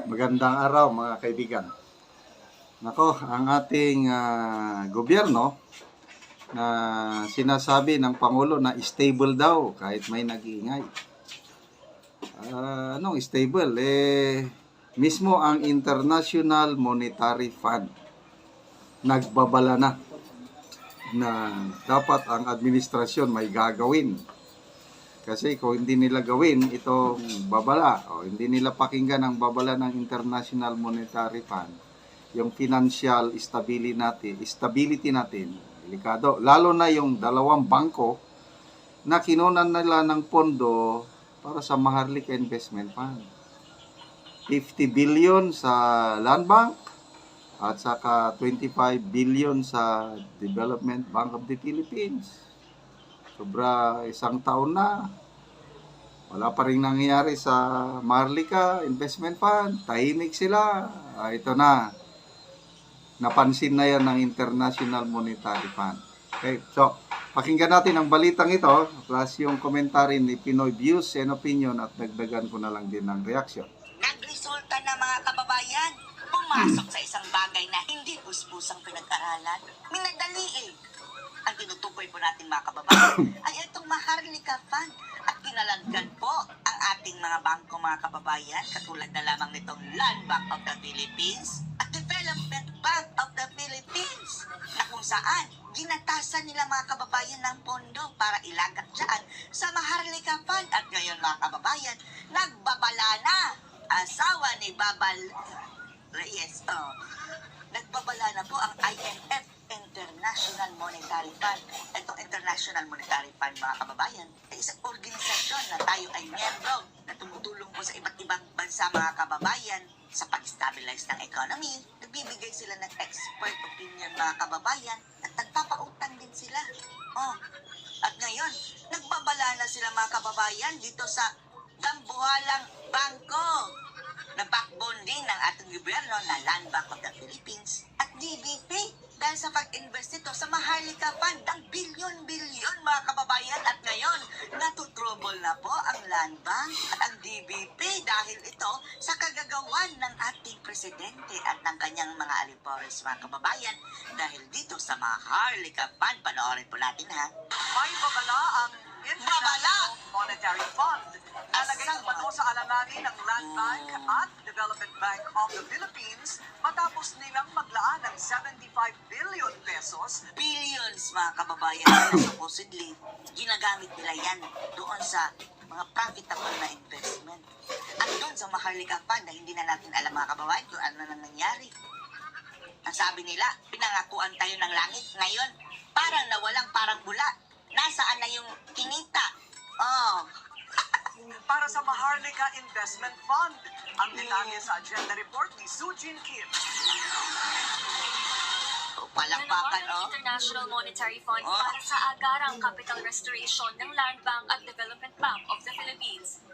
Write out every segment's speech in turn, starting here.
Magandang araw mga kaibigan. Nako, ang ating gobyerno na sinasabi ng Pangulo na stable daw kahit may nag-iingay. Anong stable? Mismo ang International Monetary Fund nagbabala na dapat ang administrasyon may gagawin. Kasi kung hindi nila gawin itong babala o hindi nila pakinggan ang babala ng International Monetary Fund, yung financial stability natin, delikado. Lalo na yung dalawang bangko na kinunan nila ng pondo para sa Maharlika Investment Fund. 50 billion sa Land Bank at saka 25 billion sa Development Bank of the Philippines. Sobra isang taon na. Wala pa rin nangyayari sa Maharlika Investment Fund. Tahimik sila. Ito na. Napansin na yan ng International Monetary Fund. Okay, so pakinggan natin ang balitang ito plus yung commentary ni Pinoy Views and Opinion at dagdagan ko na lang din ng reaksyon. Nagresulta na mga kababayan. Pumasok sa isang bagay na hindi busbusang pinag-aralan. Minadali Ang tinutukoy po natin mga kababayan ay itong Maharlika Fund at kinaladkan po ang ating mga bangko mga kababayan katulad na lamang nitong Land Bank of the Philippines at Development Bank of the Philippines na kung saan ginatasan nila mga kababayan ng pondo para ilagak dyan sa Maharlika Fund at ngayon mga kababayan nagbabala na asawa ni Babal Reyes nagbabala na po ang IMF International Monetary Fund. Itong International Monetary Fund, mga kababayan, ay isang organisasyon na tayo ay miyembro na tumutulong po sa iba't ibang bansa, mga kababayan, sa pag-stabilize ng economy. Nagbibigay sila ng expert opinion, mga kababayan, at nagpapautang din sila. At ngayon, nagbabala na sila, mga kababayan, dito sa dambuhalang bangko na backbone din ng ating gobyerno na Land Bank of the Philippines at DBP dahil sa pag-invest ito sa Maharlika Fund ng bilyon-bilyon mga kababayan at ngayon natutrouble na po ang Land Bank at ang DBP dahil ito sa kagagawan ng ating presidente at ng kanyang mga alipores mga kababayan dahil dito sa Maharlika Fund. Panoorin po natin ha. May babala ang International Monetary Fund. Nalagay naman sa alanganin ng Land Bank at Development Bank of the Philippines matapos nilang maglaan ng 75 billion pesos. Billions mga kababayan na supposedly ginagamit nila yan doon sa mga profitable na investment. At doon sa Maharlika Fund na hindi na natin alam mga kababayan kung ano nang nangyari. Ang sabi nila, pinangakuan tayo ng langit. Ngayon, parang nawalang parang bula. Nasaan na yung kinita? Para sa Maharlika Investment Fund, ang detalye sa agenda report ni Sujin Kim. Palakpakan, ng International Monetary Fund para sa agarang capital restoration ng Land Bank at Development Bank of the Philippines.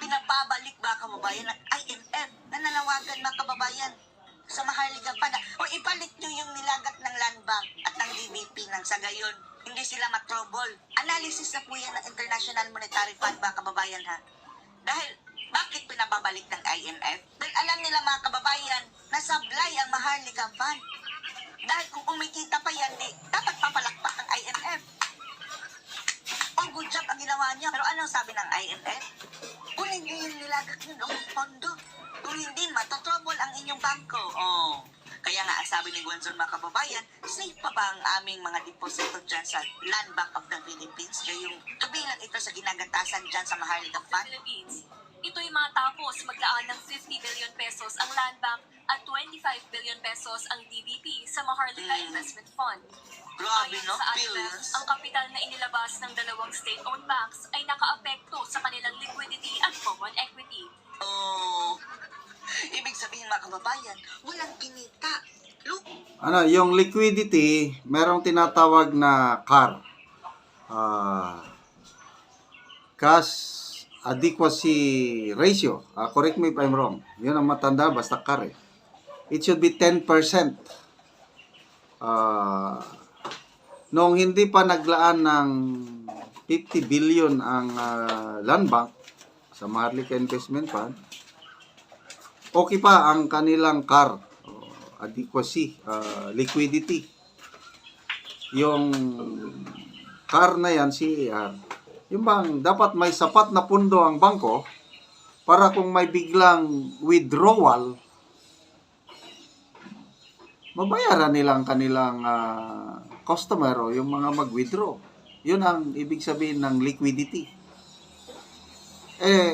Pinapabalik ba kababayan ng IMF na nanawagan mga kababayan sa Maharlika Fund? O ibalik nyo yung nilagat ng Land Bank at ng DBP nang sa gayon hindi sila matrouble. Analysis na po yan ng International Monetary Fund mga kababayan ha. Dahil bakit pinapabalik ng IMF? Dahil alam nila mga kababayan na sablay ang Maharlika Fund. Dahil kung kumikita pa yan, dapat papalakpak ang IMF. Good job ang ginawa niya. Pero anong sabi ng IMF? Kunin niyo yung nilagat niyo ng pondo. Kung hindi, matatrouble ang inyong bangko. Kaya nga, ang sabi ni Gwanzon mga kababayan, safe pa ba ang aming mga deposito dyan sa Land Bank of the Philippines? Gayong kabilang ito sa ginagatasan dyan sa Maharlika Fund? Philippines. Ito'y matapos maglaan ng 50 billion pesos ang Land Bank at 25 billion pesos ang DBP sa Maharlika Investment Fund. Grabe, Ayon no? sa IMF, Billions. ang kapital na inilabas ng dalawang state-owned banks ay nakaapekto sa kanilang liquidity at common equity. Ibig sabihin mga kababayan, walang kinita. Look, Yung liquidity, merong tinatawag na CAR. Cash Adequacy Ratio. Correct me if I'm wrong. Yun ang matanda, basta CAR eh. It should be 10%. Noong hindi pa naglaan ng 50 billion ang Land Bank sa Maharlika Investment Fund, okay pa ang kanilang CAR, adequacy, liquidity. Yung CAR na yan, CAR, yung bang dapat may sapat na pundo ang bangko para kung may biglang withdrawal, mabayaran nilang kanilang customer o yung mga mag-withdraw. Yun ang ibig sabihin ng liquidity.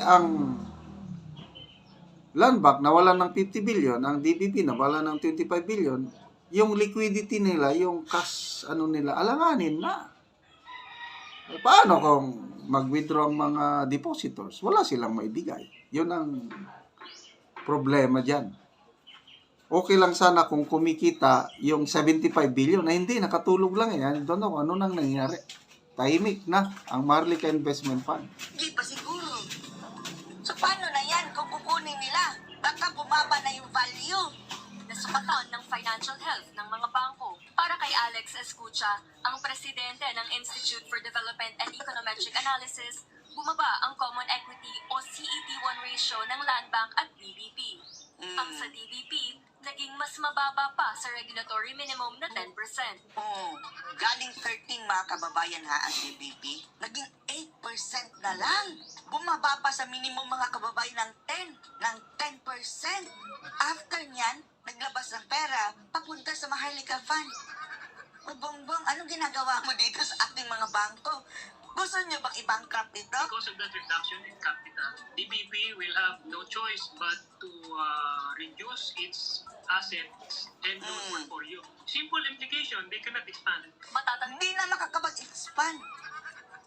Ang Land Bank nawalan ng 50 billion, ang DBP nawalan ng 25 billion, yung liquidity nila, yung cash nila, alanganin na. Paano kung mag-withdraw ang mga depositors? Wala silang maibigay. Yun ang problema dyan. Okay lang sana kung kumikita yung 75 billion na hindi, nakatulog lang yan. Don't know ano nang nangyari. Tahimik na ang Maharlika Investment Fund. Hindi pa siguro. So paano na yan kung kukunin nila? Baka bumaba na yung value. Nasukatan ng financial health ng mga bangko. Para kay Alex Escucha, ang presidente ng Institute for Development and Econometric Analysis, bumaba ang Common Equity o CET1 ratio ng Land Bank at DBP. Ang sa DBP, naging mas mababa pa sa regulatory minimum na 10%. Galing 13 mga kababayan ha ang DBP, naging 8% na lang. Bumaba pa sa minimum mga kababayan ng 10%. After nyan, naglabas ng pera papunta sa Maharlika Fund. O Bongbong, anong ginagawa mo dito sa ating mga bangko? Gusto nyo bang i-bankrupt ito? Because of that reduction in capital, DBP will have no choice but to reduce its assets and loan portfolio. Simple implication, they cannot expand. Hindi na makakapag-expand.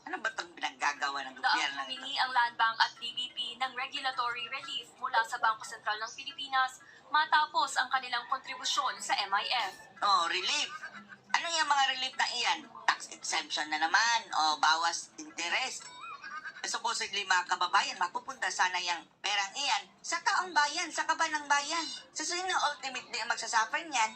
Ano ba itong pinaggagawa ng Daang gobyerno? humingi ang Land Bank at DBP ng regulatory relief mula sa Bangko Sentral ng Pilipinas matapos ang kanilang kontribusyon sa MIF. Relief. Ano yung mga relief na iyan? Tax exemption na naman o bawas interest. Supposedly mga kababayan, mapupunta sana yung perang iyan sa taong bayan, sa kaban ng bayan. Sa sino ultimately ang magsasuffer niyan?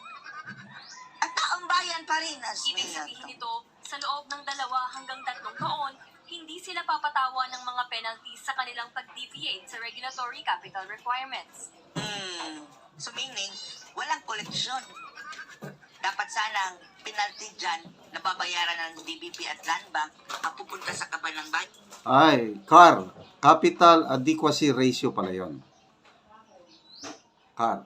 At taong bayan pa rin. Ibig sabihin nito, sa loob ng 2 hanggang 3 taon, hindi sila papatawa ng mga penalties sa kanilang pag-deviate sa regulatory capital requirements. So meaning, walang koleksyon. Dapat sanang penalty dyan na babayaran ng DBP at Land Bank mapupunta sa kaban ng bayan. Ay, CAR, Capital Adequacy Ratio pala yun. CAR.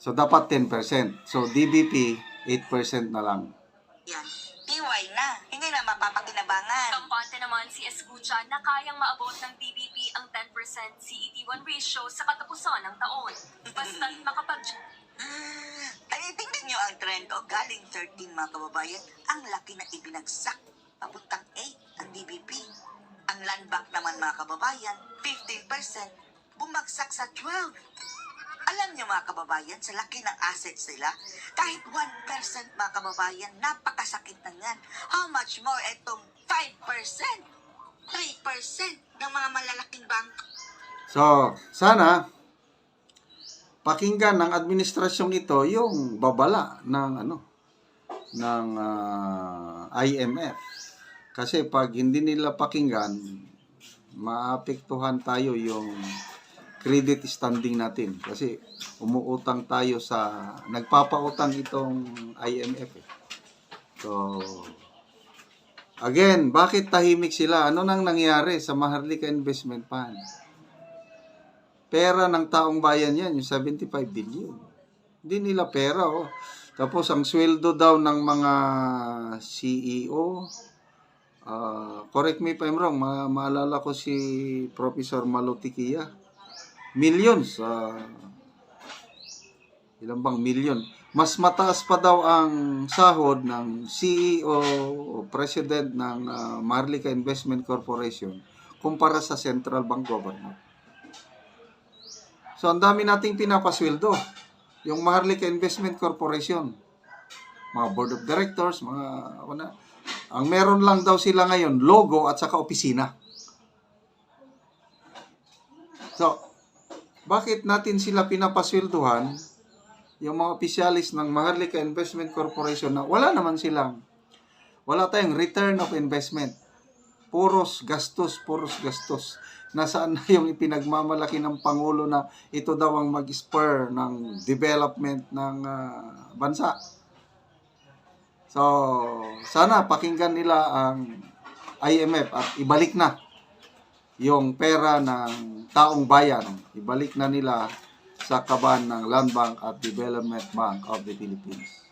So, dapat 10%. So, DBP, 8% na lang. Yan. Tiway na. Hindi na mapapakinabangan. Kampante naman si Escucha na kayang maabot ng DBP ang 10% CET1 ratio sa katapusan ng taon. Basta't Ay, tingnan nyo ang trend o galing 13 mga kababayan, ang laki na ibinagsak. Papuntang 8 ang DBP. Ang Land Bank naman mga kababayan, 15%, bumagsak sa 12. Alam nyo mga kababayan, sa laki ng assets nila, kahit 1% mga kababayan, napakasakit na yan. How much more itong 5%, 3% ng mga malalaking bangko? So, sana, pakinggan ng administrasyong ito yung babala ng IMF. Kasi pag hindi nila pakinggan, maapektuhan tayo yung credit standing natin. Kasi umuutang tayo nagpapautang itong IMF. So, again, bakit tahimik sila? Ano nang nangyari sa Maharlika Investment Fund? Pera ng taong bayan yan, yung 75 billion. Hindi nila pera, oh. Tapos, ang sweldo daw ng mga CEO, correct me if I'm wrong, maalala ko si Professor Malutikia, millions, ilan bang million? Mas mataas pa daw ang sahod ng CEO o President ng Maharlika Investment Corporation kumpara sa Central Bank Government. So, ang dami nating pinapasweldo. Yung Maharlika Investment Corporation, mga board of directors, ang meron lang daw sila ngayon, logo at saka opisina. So, bakit natin sila pinapasweldohan, yung mga opisyalis ng Maharlika Investment Corporation na wala tayong return of investment. puros gastos. Nasaan na yung ipinagmamalaki ng Pangulo na ito daw ang mag-spur ng development ng bansa. So, sana pakinggan nila ang IMF at ibalik na yung pera ng taong bayan. Ibalik na nila sa kaban ng Land Bank at Development Bank of the Philippines.